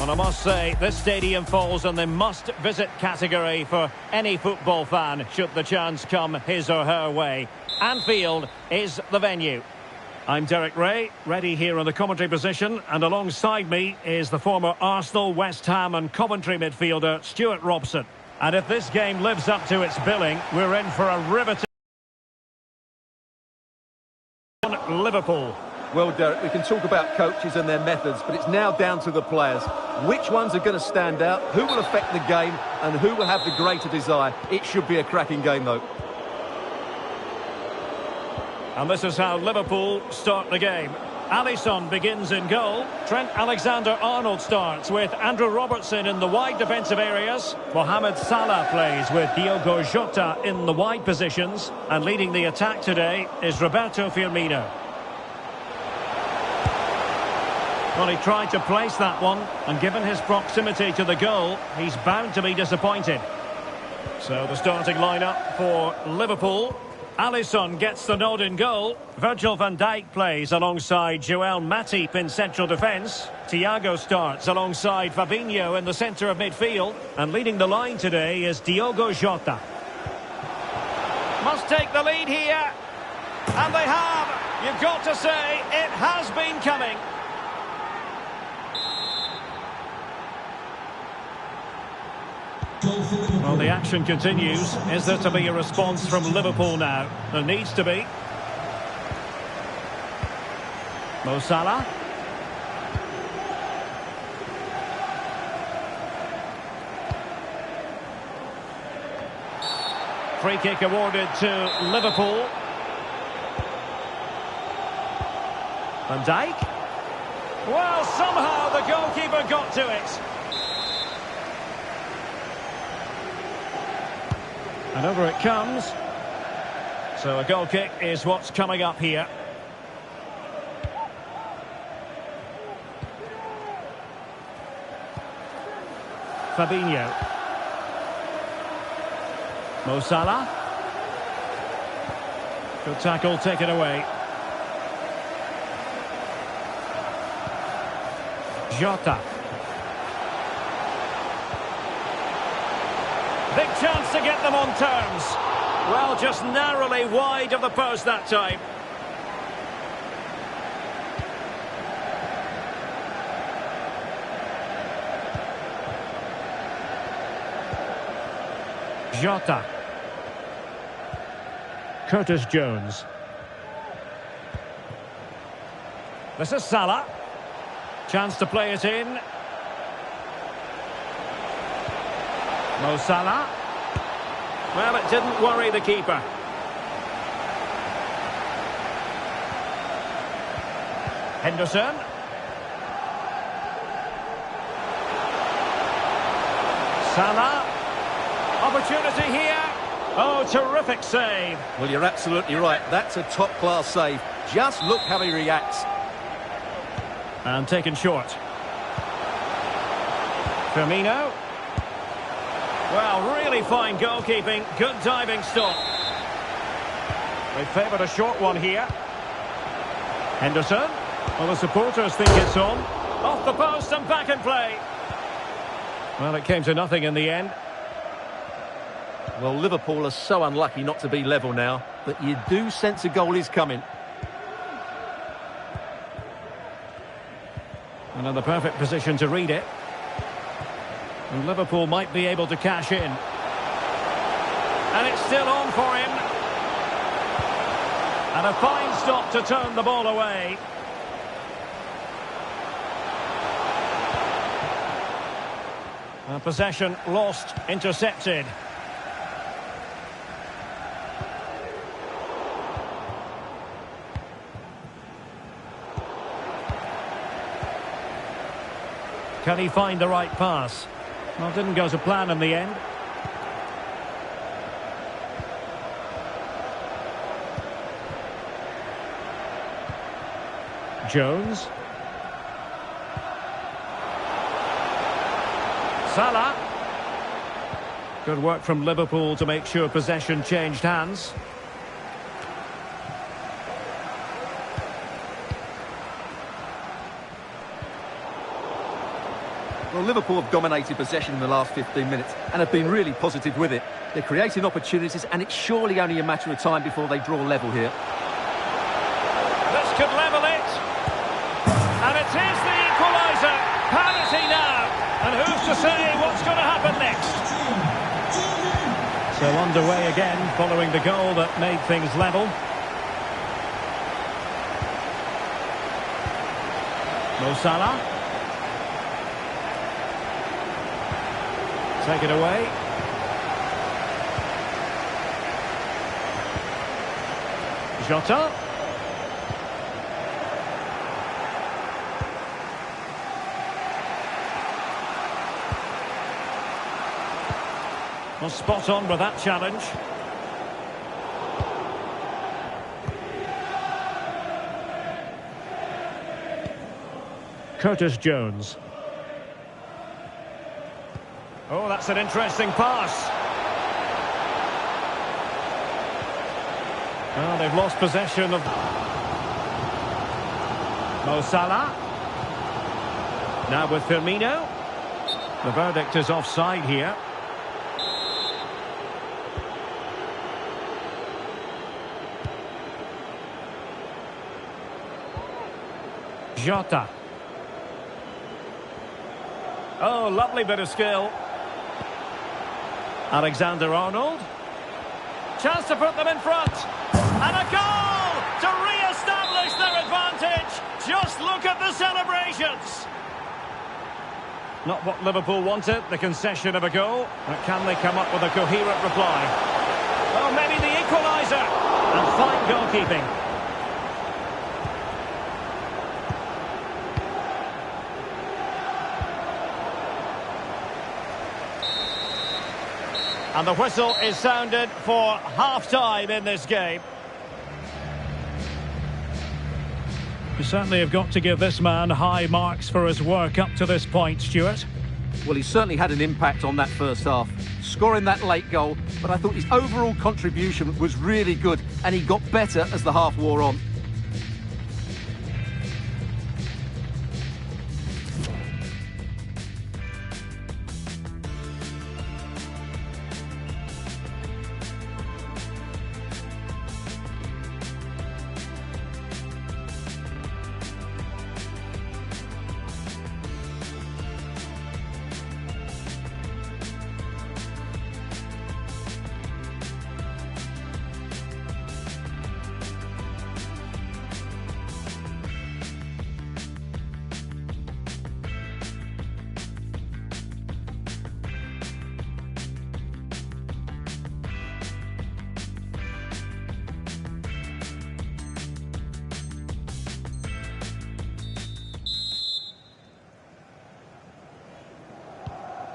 And I must say, this stadium falls in the must-visit category for any football fan, should the chance come his or her way. Anfield is the venue. I'm Derek Ray, ready here in the commentary position, and alongside me is the former Arsenal, West Ham and Coventry midfielder, Stuart Robson. And if this game lives up to its billing, we're in for a riveting Liverpool. Well, Derek, we can talk about coaches and their methods, but it's now down to the players. Which ones are going to stand out, who will affect the game, and who will have the greater desire? It should be a cracking game, though. And this is how Liverpool start the game. Alisson begins in goal. Trent Alexander-Arnold starts with Andrew Robertson in the wide defensive areas. Mohamed Salah plays with Diogo Jota in the wide positions. And leading the attack today is Roberto Firmino. Well, he tried to place that one, and given his proximity to the goal, he's bound to be disappointed. So the starting lineup for Liverpool. Alisson gets the nod in goal. Virgil van Dijk plays alongside Joel Matip in central defence. Thiago starts alongside Fabinho in the centre of midfield. And leading the line today is Diogo Jota. Must take the lead here. And they have. You've got to say, it has been coming. Well, the action continues. Is there to be a response from Liverpool now? There needs to be. Mo Salah. Free kick awarded to Liverpool. Van Dijk. Well, somehow the goalkeeper got to it. And over it comes. So a goal kick is what's coming up here. Fabinho. Mo Salah. Good tackle taken away. Jota. Big chance to get them on terms. Well, just narrowly wide of the post that time. Jota. Curtis Jones. This is Salah. Chance to play it in. Mo Salah. Well, it didn't worry the keeper. Henderson. Salah. Opportunity here. Oh, terrific save. Well, you're absolutely right. That's a top-class save. Just look how he reacts. And taken short. Firmino. Well, really fine goalkeeping. Good diving stop. They favoured a short one here. Henderson. Well, the supporters think it's on. Off the post and back in play. Well, it came to nothing in the end. Well, Liverpool are so unlucky not to be level now, but you do sense a goal is coming. And in the perfect position to read it. And Liverpool might be able to cash in. And it's still on for him. And a fine stop to turn the ball away. And possession lost, intercepted. Can he find the right pass? Well, didn't go to plan in the end. Jones. Salah. Good work from Liverpool to make sure possession changed hands. Well, Liverpool have dominated possession in the last 15 minutes and have been really positive with it. They're creating opportunities, and it's surely only a matter of time before they draw level here. This could level it. And it is the equaliser. Parity now. And who's to say what's going to happen next? So underway again following the goal that made things level. Mo Salah. Take it away. Jota. Well, spot on with that challenge. Curtis Jones. Oh, that's an interesting pass. Well, they've lost possession of Mo Salah. Now with Firmino. The verdict is offside here. Jota. Oh, lovely bit of skill. Alexander-Arnold. Chance to put them in front. And a goal to re-establish their advantage. Just look at the celebrations. Not what Liverpool wanted, the concession of a goal. But can they come up with a coherent reply? Oh, maybe the equaliser. And fine goalkeeping. And the whistle is sounded for half-time in this game. You certainly have got to give this man high marks for his work up to this point, Stuart. Well, he certainly had an impact on that first half, scoring that late goal, but I thought his overall contribution was really good, and he got better as the half wore on.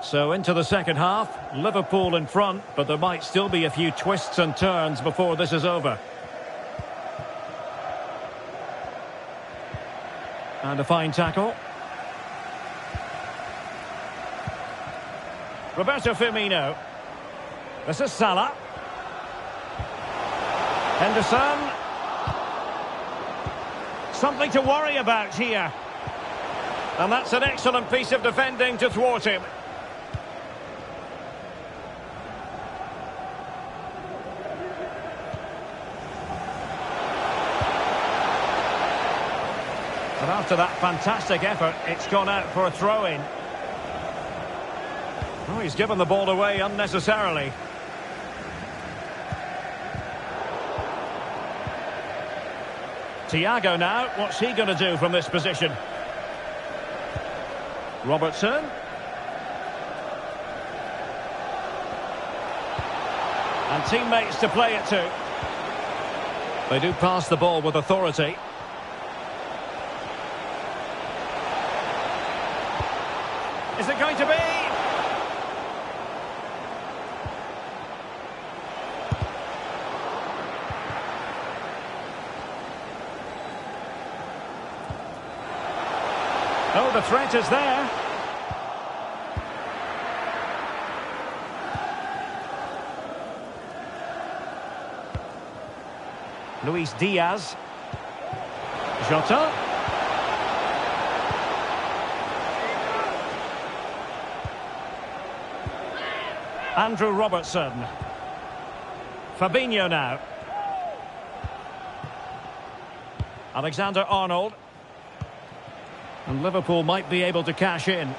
So into the second half, Liverpool in front, but there might still be a few twists and turns before this is over. And a fine tackle. Roberto Firmino. This is Salah. Henderson. Something to worry about here. And that's an excellent piece of defending to thwart him. But after that fantastic effort, it's gone out for a throw-in. Oh, he's given the ball away unnecessarily. Thiago now, what's he going to do from this position? Robertson. And teammates to play it to. They do pass the ball with authority. Is it going to be? Oh, the threat is there. Luis Diaz. Jota. Andrew Robertson. Fabinho now. Alexander-Arnold. And Liverpool might be able to cash in.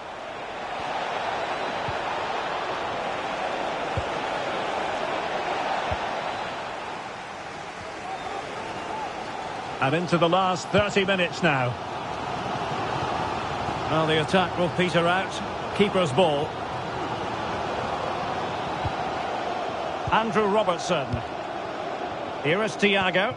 And into the last 30 minutes now. Well, the attack will peter out. Keeper's ball. Andrew Robertson. Here is Thiago.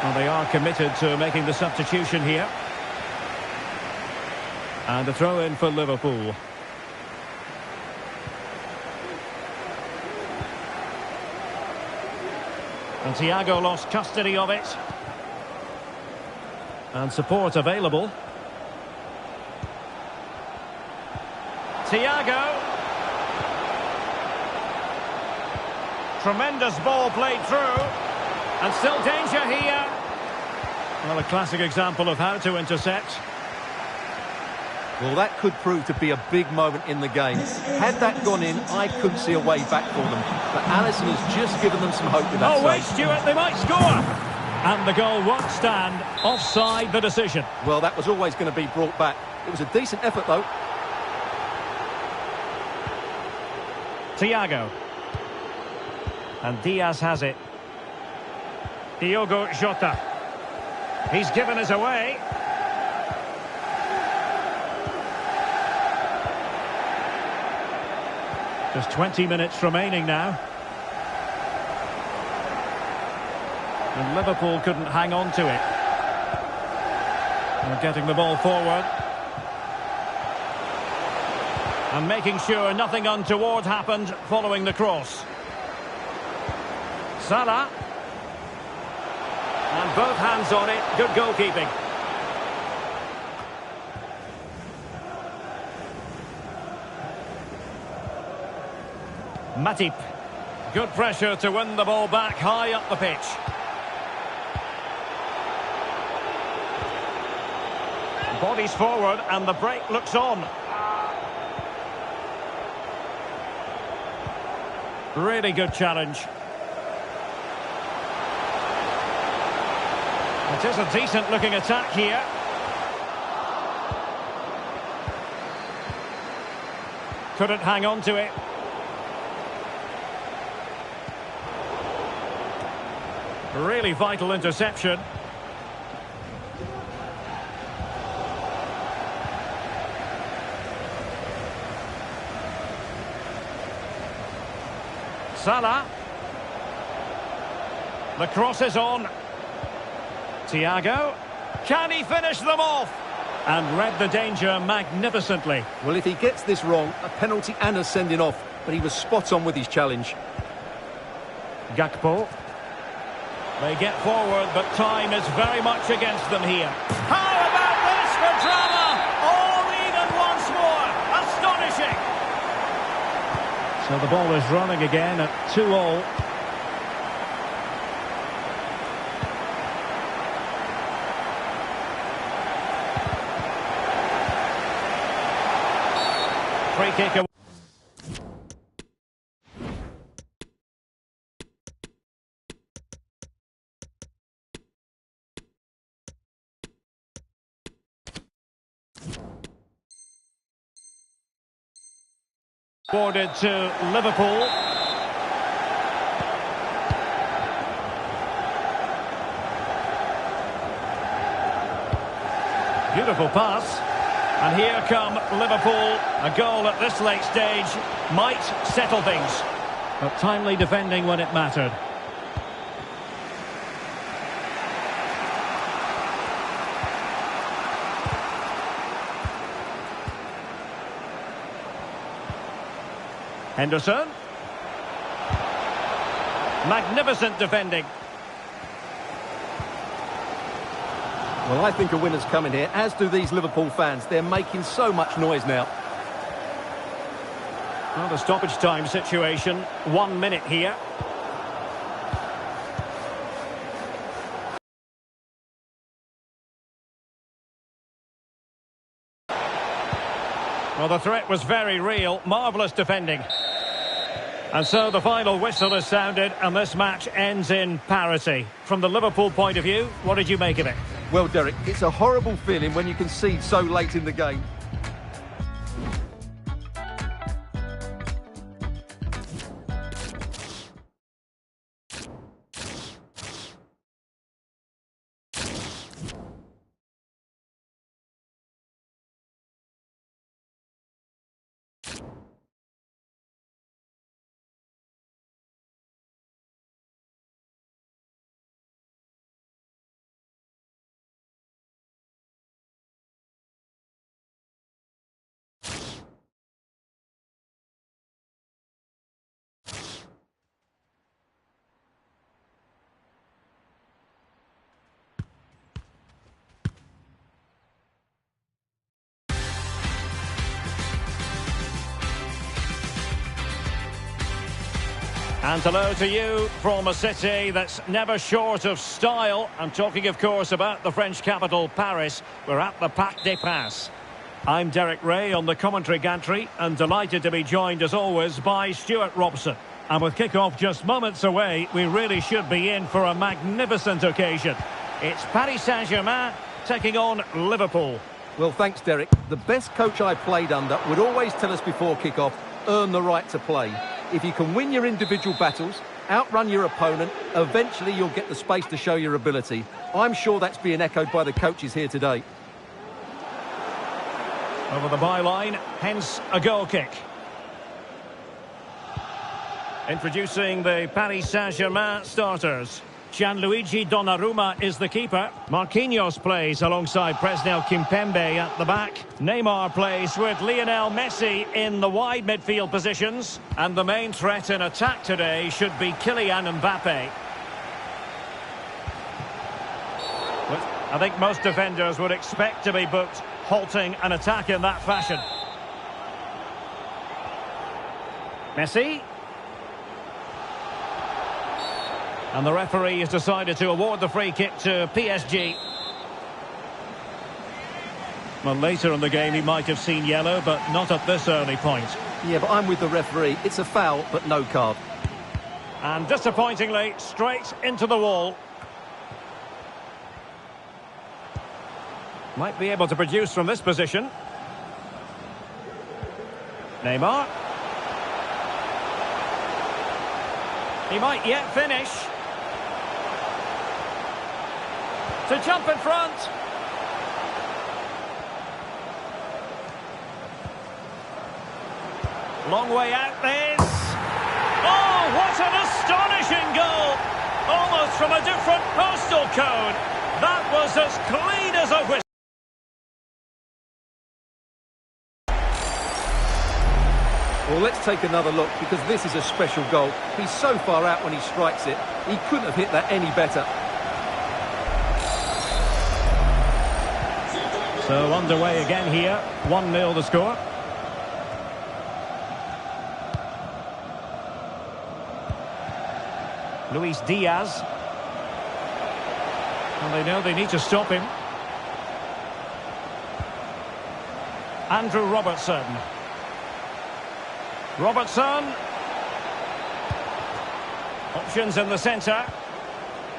Well, they are committed to making the substitution here. And the throw in for Liverpool. And Thiago lost custody of it. And support available. Thiago. Tremendous ball played through. And still danger here. Well, a classic example of how to intercept. Well, that could prove to be a big moment in the game. Had that gone in, I couldn't see a way back for them. But Alisson has just given them some hope with that Oh, wait, save. Stuart, they might score. And the goal won't stand. Offside the decision. Well, that was always going to be brought back. It was a decent effort, though. Thiago. And Diaz has it. Diogo Jota. He's given us away. Just 20 minutes remaining now. And Liverpool couldn't hang on to it. And getting the ball forward. And making sure nothing untoward happened following the cross. Salah. And both hands on it. Good goalkeeping. Matip. Good pressure to win the ball back high up the pitch. Bodies forward and the break looks on. Really good challenge. It is a decent looking attack here. Couldn't hang on to it. Really vital interception. Salah. The cross is on. Thiago. Can he finish them off? And read the danger magnificently. Well, if he gets this wrong, a penalty and a sending off. But he was spot on with his challenge. Gakpo. They get forward, but time is very much against them here. How about this for drama? All even once more. Astonishing. So the ball is running again at 2-2. Free kick away. Forwarded to Liverpool. Beautiful pass. And here come Liverpool. A goal at this late stage might settle things. But timely defending when it mattered. Henderson. Magnificent defending. Well, I think a winner's coming here, as do these Liverpool fans. They're making so much noise now. Well, the stoppage time situation. 1 minute here. Well, the threat was very real. Marvellous defending. And so the final whistle is sounded and this match ends in parity. From the Liverpool point of view, what did you make of it? Well, Derek, it's a horrible feeling when you concede so late in the game. And hello to you from a city that's never short of style. I'm talking, of course, about the French capital, Paris. We're at the Parc des Princes. I'm Derek Ray on the commentary gantry and delighted to be joined, as always, by Stuart Robson. And with kick-off just moments away, we really should be in for a magnificent occasion. It's Paris Saint-Germain taking on Liverpool. Well, thanks, Derek. The best coach I played under would always tell us before kick-off, earn the right to play. If you can win your individual battles, outrun your opponent, eventually you'll get the space to show your ability. I'm sure that's being echoed by the coaches here today. Over the byline, hence a goal kick. Introducing the Paris Saint-Germain starters. Gianluigi Donnarumma is the keeper. Marquinhos plays alongside Presnel Kimpembe at the back. Neymar plays with Lionel Messi in the wide midfield positions. And the main threat in attack today should be Kylian Mbappe. I think most defenders would expect to be booked halting an attack in that fashion. Messi. And the referee has decided to award the free kick to PSG. Well, later in the game he might have seen yellow, but not at this early point. Yeah, but I'm with the referee. It's a foul, but no card. And disappointingly, straight into the wall. Might be able to produce from this position. Neymar. He might yet finish. To jump in front. Long way out this. Oh, what an astonishing goal. Almost from a different postal code. That was as clean as a whistle. Well, let's take another look, because this is a special goal. He's so far out when he strikes it. He couldn't have hit that any better. So underway again here. 1-0 the score. Luis Diaz. And they know they need to stop him. Andrew Robertson. Robertson. Options in the centre.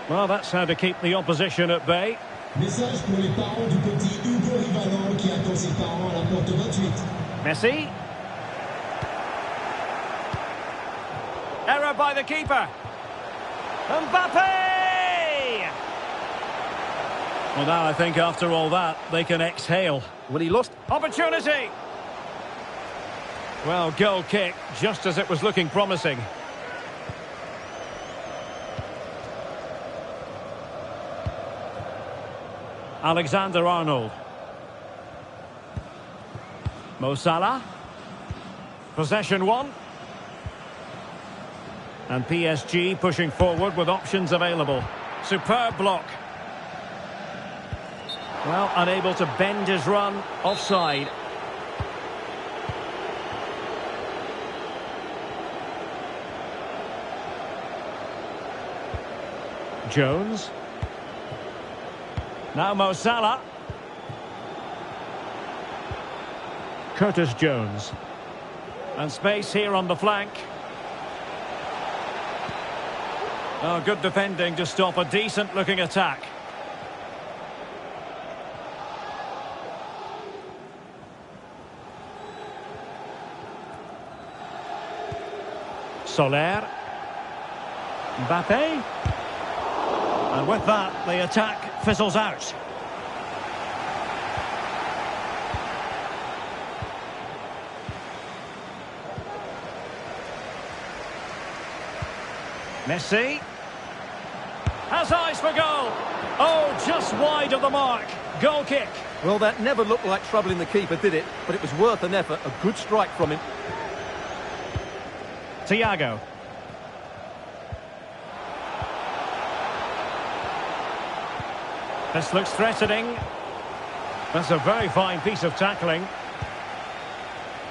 Well, that's how to keep the opposition at bay. Message pour les parents du petit Hugo Rivalon qui attend ses parents à la porte 28. Messi. Error by the keeper. Mbappe! Well, now I think after all that, they can exhale. Well, he lost. Opportunity! Well, goal kick, just as it was looking promising. Alexander-Arnold. Mo Salah. Possession one. And PSG pushing forward with options available. Superb block. Well, unable to bend his run. Offside. Jones. Now Mo Salah. Curtis Jones. And space here on the flank. Oh, good defending to stop a decent-looking attack. Soler. Mbappe. And with that, the attack fizzles out. Messi. Has eyes for goal. Oh, just wide of the mark. Goal kick. Well, that never looked like troubling the keeper, did it? But it was worth an effort. A good strike from him. Thiago. This looks threatening. That's a very fine piece of tackling.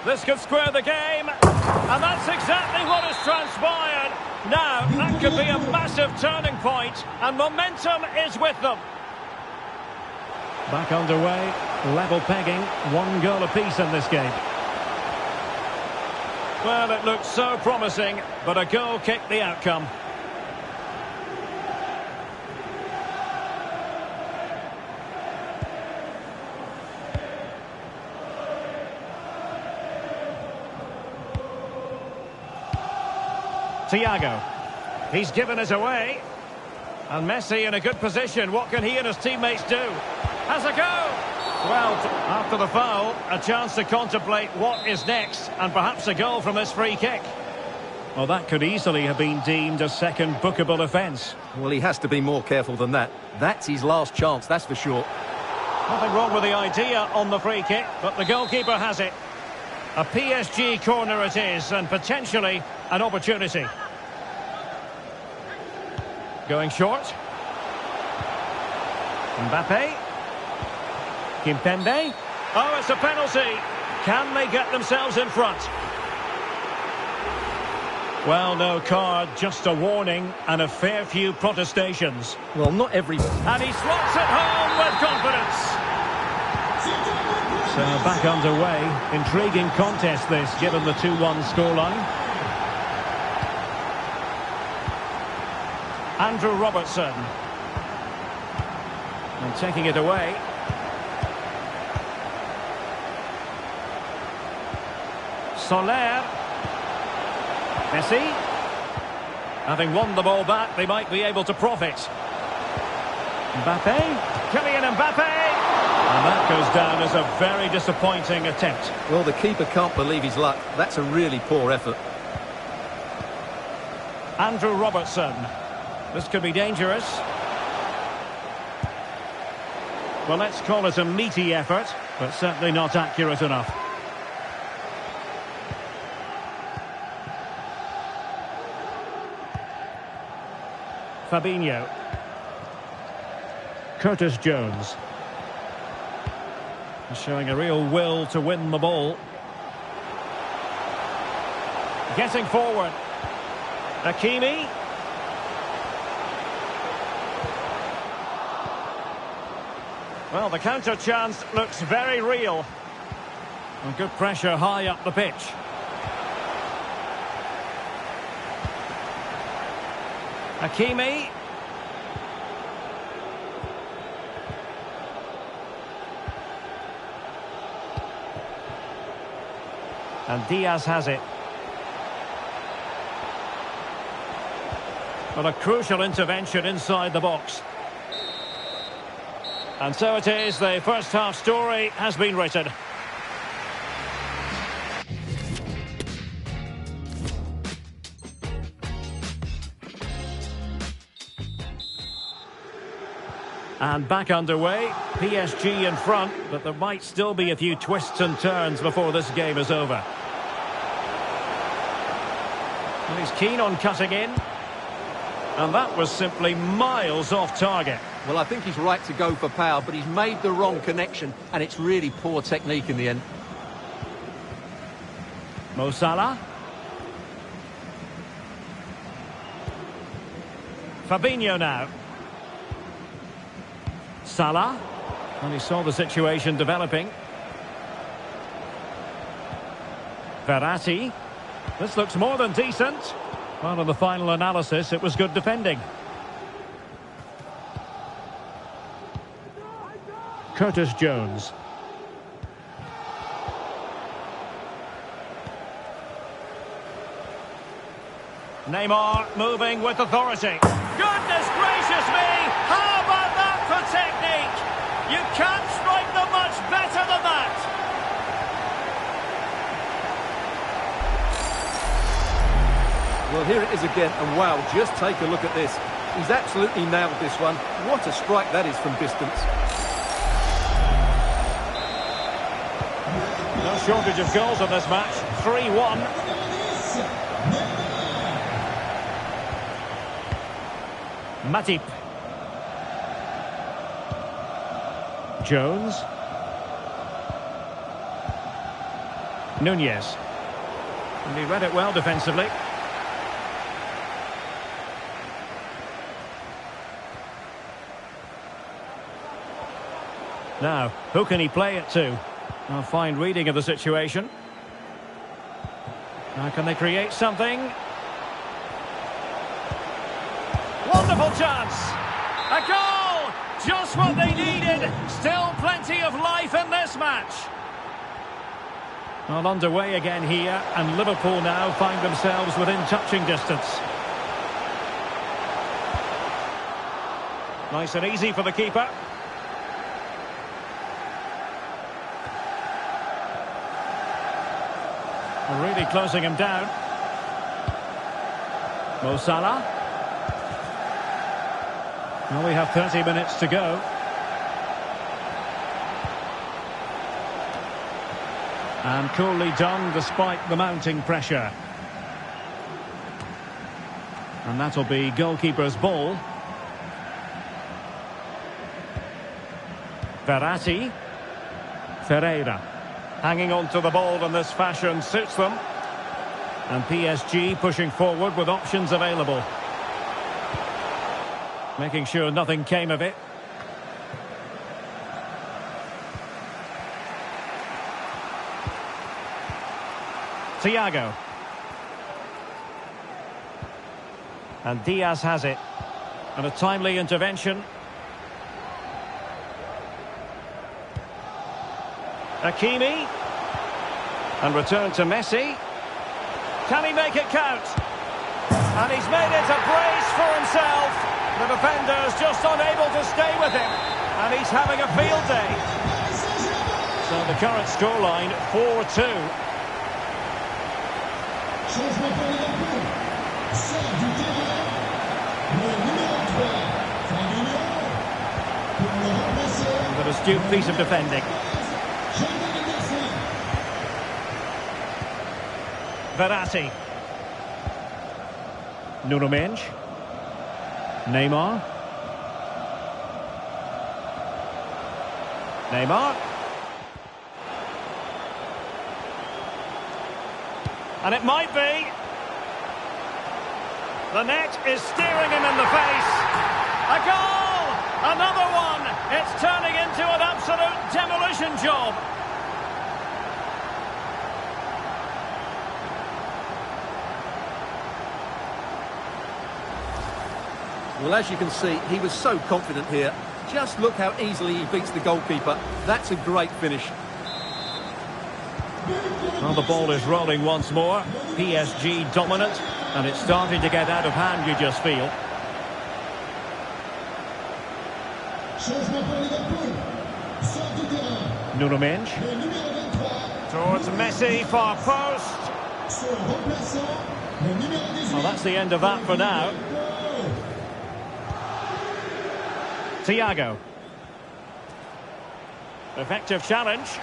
This could square the game. And that's exactly what has transpired. Now, that could be a massive turning point, and momentum is with them. Back underway, level pegging, 1 goal apiece in this game. Well, it looked so promising, but a goal kicked the outcome. Thiago. He's given it away. And Messi in a good position. What can he and his teammates do? Has a go! Well, after the foul, a chance to contemplate what is next. And perhaps a goal from this free kick. Well, that could easily have been deemed a second bookable offence. Well, he has to be more careful than that. That's his last chance, that's for sure. Nothing wrong with the idea on the free kick, but the goalkeeper has it. A PSG corner it is, and potentially an opportunity. Going short. Mbappe. Kimpembe. Oh, it's a penalty. Can they get themselves in front? Well, no card, just a warning and a fair few protestations. Well, not every... And he slots it home with confidence. So back underway. Intriguing contest this, given the 2-1 scoreline. Andrew Robertson. And taking it away. Soler. Messi. Having won the ball back, they might be able to profit. Mbappe. Kylian Mbappe. And that goes down as a very disappointing attempt. Well, the keeper can't believe his luck. That's a really poor effort. Andrew Robertson. This could be dangerous. Well, let's call it a meaty effort, but certainly not accurate enough. Fabinho. Curtis Jones. Showing a real will to win the ball. Getting forward. Hakimi. Well, the counter chance looks very real. And good pressure high up the pitch. Hakimi. And Diaz has it. But a crucial intervention inside the box. And so it is, the first half story has been written. And back underway, PSG in front, but there might still be a few twists and turns before this game is over. And he's keen on cutting in. And that was simply miles off target. Well, I think he's right to go for power, but he's made the wrong connection, and it's really poor technique in the end. Mo Salah. Fabinho now. Salah. And he saw the situation developing. Verratti. This looks more than decent. Well, in the final analysis, it was good defending. Curtis Jones. Neymar moving with authority. Goodness gracious me! How about that for technique? You can't strike them much better than that. Well, here it is again, and wow, just take a look at this. He's absolutely nailed this one. What a strike that is from distance. No shortage of goals in this match. 3-1. Matip. Jones. Nunez. And he read it well defensively. Now, who can he play it to? A fine reading of the situation. Now, can they create something? Wonderful chance! A goal! Just what they needed! Still plenty of life in this match. Well, underway again here, and Liverpool now find themselves within touching distance. Nice and easy for the keeper. Really closing him down. Mo Salah. Well, we have 30 minutes to go. And coolly done despite the mounting pressure. And that'll be goalkeeper's ball. Verratti. Ferreira. Hanging on to the ball in this fashion suits them. And PSG pushing forward with options available. Making sure nothing came of it. Thiago. And Diaz has it. And a timely intervention. Hakimi. And return to Messi. Can he make it count? And he's made it a brace for himself. The defender's just unable to stay with him. And he's having a field day. So the current scoreline, 4-2. Changement pour Liverpool. Sort du terrain. Le numéro 3, Fabinho. Pour le remplacer. But a astute piece of defending. Verratti. Nuno Mendes. Neymar. Neymar. And it might be. The net is staring him in the face. A goal! Another one! It's turning into an absolute demolition job. Well, as you can see, he was so confident here. Just look how easily he beats the goalkeeper. That's a great finish. Well, the ball is rolling once more. PSG dominant, and it's starting to get out of hand, you just feel. Changement pour Liverpool. Sort du terrain. Nuno Mendes. Le numéro 23. Towards Messi, far post. Son remplaçant, le numéro 18. Well, that's the end of that for now. Thiago. Effective challenge.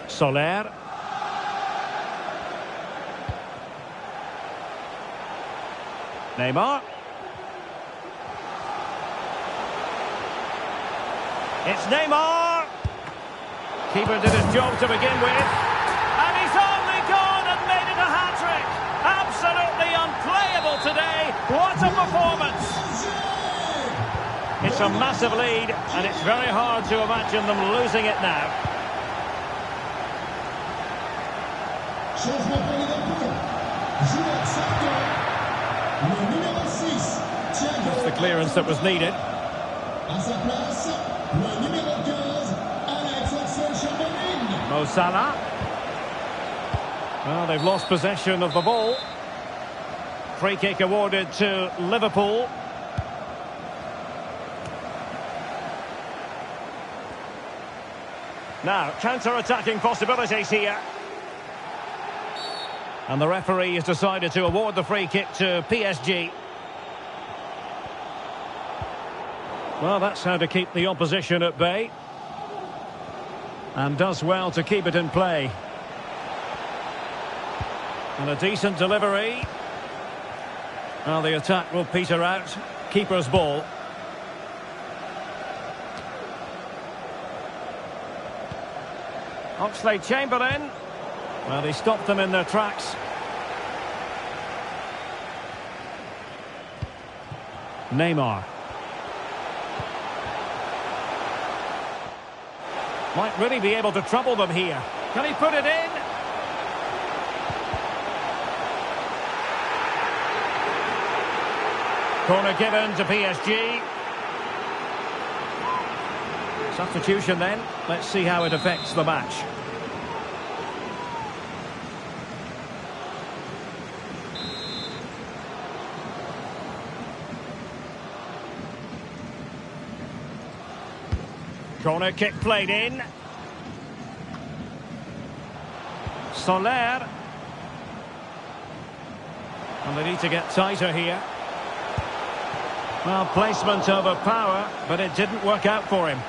Soler. Neymar. It's Neymar. Keeper did his job to begin with. And he's only gone and made it a hat-trick. Absolutely unplayable today. What a performance. It's a massive lead, and it's very hard to imagine them losing it now. Changement pour Liverpool. Joueur sortant. Le numéro 6. Thiago. That's the clearance that was needed. À sa place, le numéro 15. Alex Oxlade-Chamberlain. Mo Salah. Well, they've lost possession of the ball. Free kick awarded to Liverpool. Now, counter-attacking possibilities here. And the referee has decided to award the free kick to PSG. Well, that's how to keep the opposition at bay. And does well to keep it in play. And a decent delivery. Well, the attack will peter out. Keeper's ball. Oxlade-Chamberlain. Well, he stopped them in their tracks. Neymar. Might really be able to trouble them here. Can he put it in? Corner given to PSG. Substitution then. Let's see how it affects the match. Corner kick played in. Soler. And they need to get tighter here. Well, placement over power, but it didn't work out for him.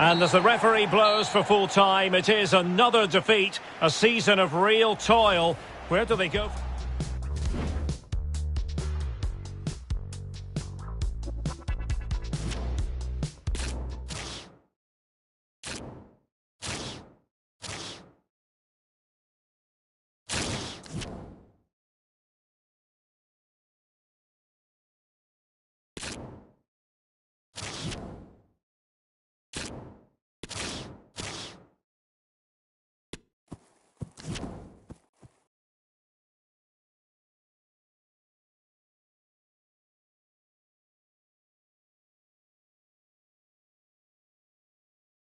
And as the referee blows for full time, it is another defeat. A season of real toil. Where do they go?